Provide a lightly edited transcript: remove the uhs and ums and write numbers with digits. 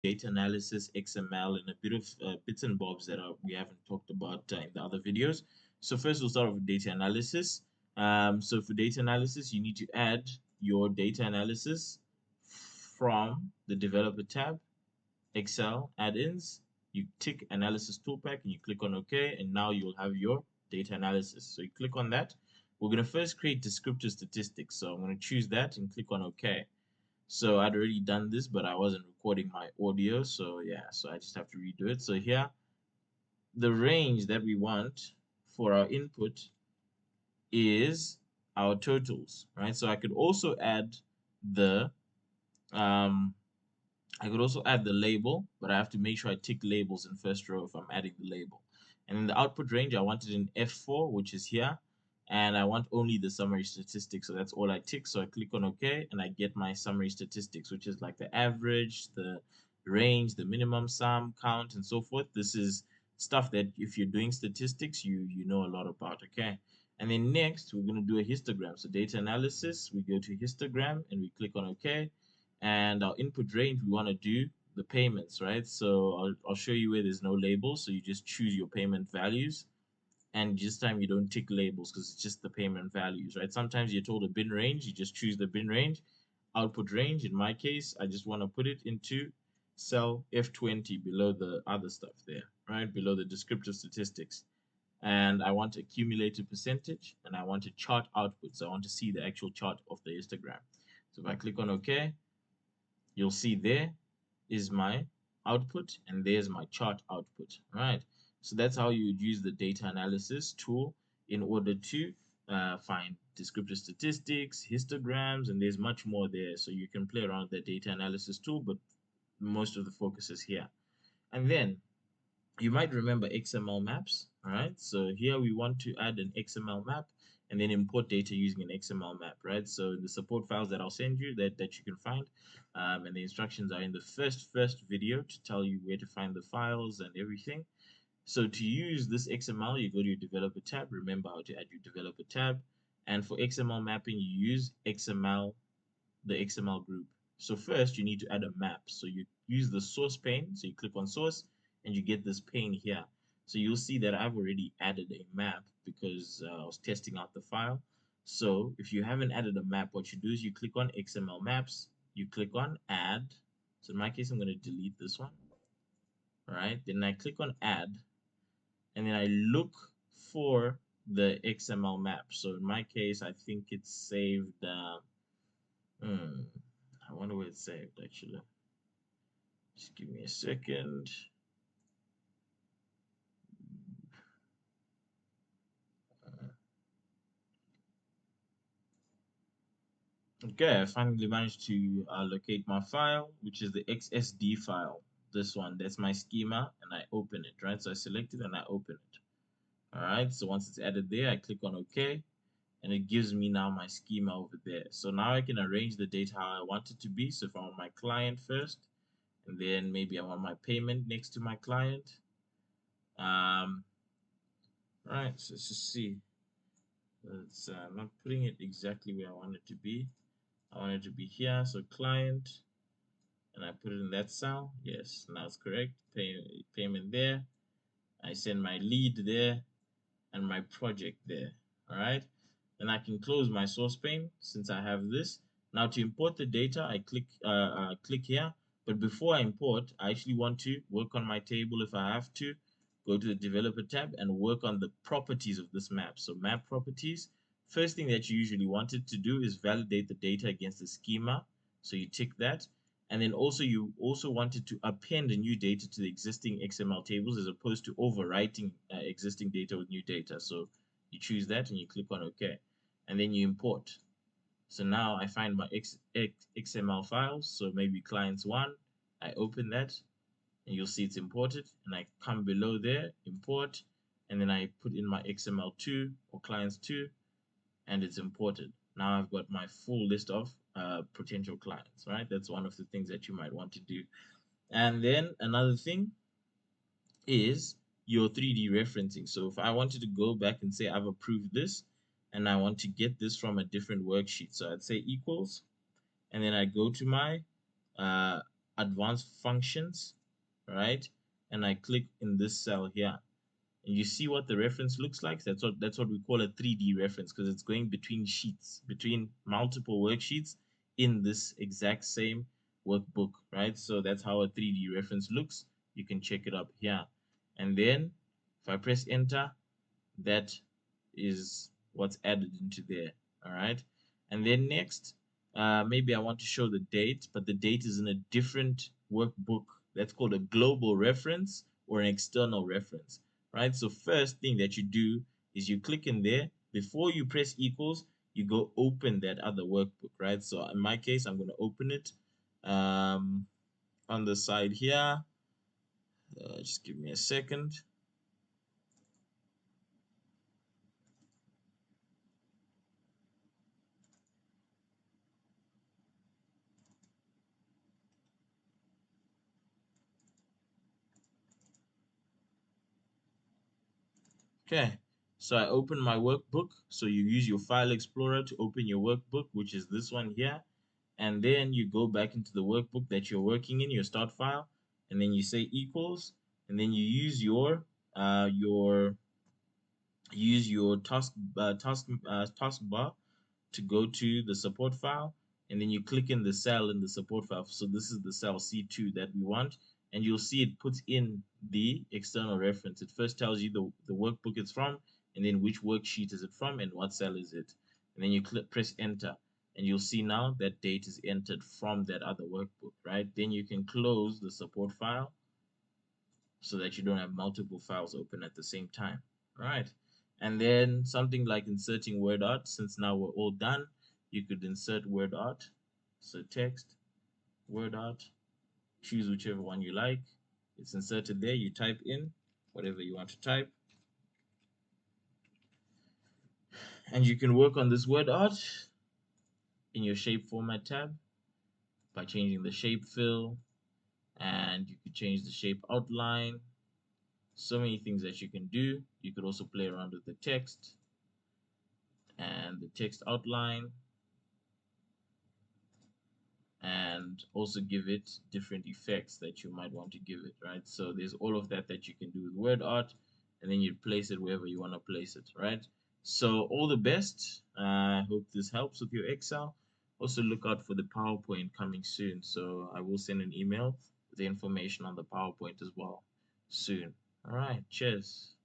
data analysis, XML, and a bit of bits and bobs that we haven't talked about in the other videos. So first we'll start with data analysis. So for data analysis, you need to add your data analysis from the developer tab, Excel add-ins. You tick analysis toolpack and you click on OK, and now you'll have your data analysis. So you click on that. We're going to first create descriptive statistics. So I'm going to choose that and click on OK. So I'd already done this, but I wasn't recording my audio. So yeah, so I just have to redo it. So here, the range that we want for our input is our totals, right? So I could also add the label, but I have to make sure I tick labels in first row if I'm adding the label. And in the output range, I want it in F4, which is here, and I want only the summary statistics. So that's all I tick. So I click on OK, and I get my summary statistics, which is like the average, the range, the minimum sum, count, and so forth. This is stuff that if you're doing statistics, you know a lot about. Okay. And then next, we're going to do a histogram. So data analysis, we go to histogram and we click on OK. And our input range, we want to do the payments, right? So I'll show you where there's no labels. So you just choose your payment values. And this time you don't tick labels because it's just the payment values, right? Sometimes you're told a bin range, you just choose the bin range. Output range, in my case, I just want to put it into cell F20 below the other stuff there, right? Below the descriptive statistics. And I want accumulated percentage and I want a chart output. So I want to see the actual chart of the histogram. So if I click on OK, you'll see there is my output and there's my chart output, right? So that's how you would use the data analysis tool in order to find descriptive statistics, histograms, and there's much more there. So you can play around the data analysis tool, but most of the focus is here. And then you might remember XML maps, all right? So here we want to add an XML map and then import data using an XML map, right? So the support files that I'll send you that you can find, and the instructions are in the first video to tell you where to find the files and everything. So to use this XML, you go to your developer tab. Remember how to add your developer tab. And for XML mapping, you use XML, the XML group. So first, you need to add a map. So you use the source pane. So you click on source, and you get this pane here. So you'll see that I've already added a map because I was testing out the file. So if you haven't added a map, what you do is you click on XML Maps, you click on Add. So in my case, I'm going to delete this one. All right, then I click on Add, and then I look for the XML map. So in my case, I think it's saved. I wonder where it's saved actually. Just give me a second. Okay, I finally managed to locate my file, which is the XSD file. This one, that's my schema, and I open it, right? So I select it and I open it. All right, so once it's added there, I click on OK, and it gives me now my schema over there. So now I can arrange the data how I want it to be. So if I want my client first, and then maybe I want my payment next to my client. Right, so let's just see. It's not putting it exactly where I want it to be. I want it to be here, so client, and I put it in that cell. Yes, now it's correct. Payment there. I send my lead there and my project there. All right, and I can close my source pane since I have this. Now to import the data, I click here. But before I import, I actually want to work on my table if I have to. Go to the developer tab and work on the properties of this map. So map properties. First thing that you usually wanted to do is validate the data against the schema. So you tick that. And then also you also wanted to append the new data to the existing XML tables as opposed to overwriting existing data with new data. So you choose that and you click on OK. And then you import. So now I find my XML files. So maybe clients 1. I open that and you'll see it's imported. And I come below there, import, and then I put in my XML2 or clients 2, and it's imported. Now I've got my full list of potential clients, right? That's one of the things that you might want to do. And then another thing is your 3D referencing. So if I wanted to go back and say I've approved this and I want to get this from a different worksheet, so I'd say equals, and then I go to my advanced functions, right? And I click in this cell here. And you see what the reference looks like. That's what we call a 3D reference, because it's going between sheets, between multiple worksheets in this exact same workbook, right? So that's how a 3D reference looks. You can check it up here. And then if I press enter, that is what's added into there. All right. And then next, maybe I want to show the date, but the date is in a different workbook. That's called a global reference or an external reference, right? So first thing that you do is you click in there. Before you press equals, you go open that other workbook, right? So in my case, I'm going to open it on the side here. Just give me a second. Okay, so I open my workbook. So you use your file explorer to open your workbook, which is this one here. And then you go back into the workbook that you're working in, your start file, and then you say equals, and then you use your taskbar to go to the support file, and then you click in the cell in the support file. So this is the cell C2 that we want, and you'll see it puts in the external reference. It first tells you the workbook it's from, and then which worksheet is it from, and what cell is it. And then you press enter, and you'll see now that date is entered from that other workbook, right? Then you can close the support file so that you don't have multiple files open at the same time. All right. And then something like inserting word art, since now we're all done, you could insert word art. So text, word art, choose whichever one you like. It's inserted there. You type in whatever you want to type. And you can work on this word art in your shape format tab by changing the shape fill, and you could change the shape outline. So many things that you can do. You could also play around with the text and the text outline, and also give it different effects that you might want to give it, right? So there's all of that you can do with word art, and then you place it wherever you want to place it, right? So all the best. I hope this helps with your Excel. Also look out for the PowerPoint coming soon. So I will send an email with the information on the PowerPoint as well soon. All right, cheers.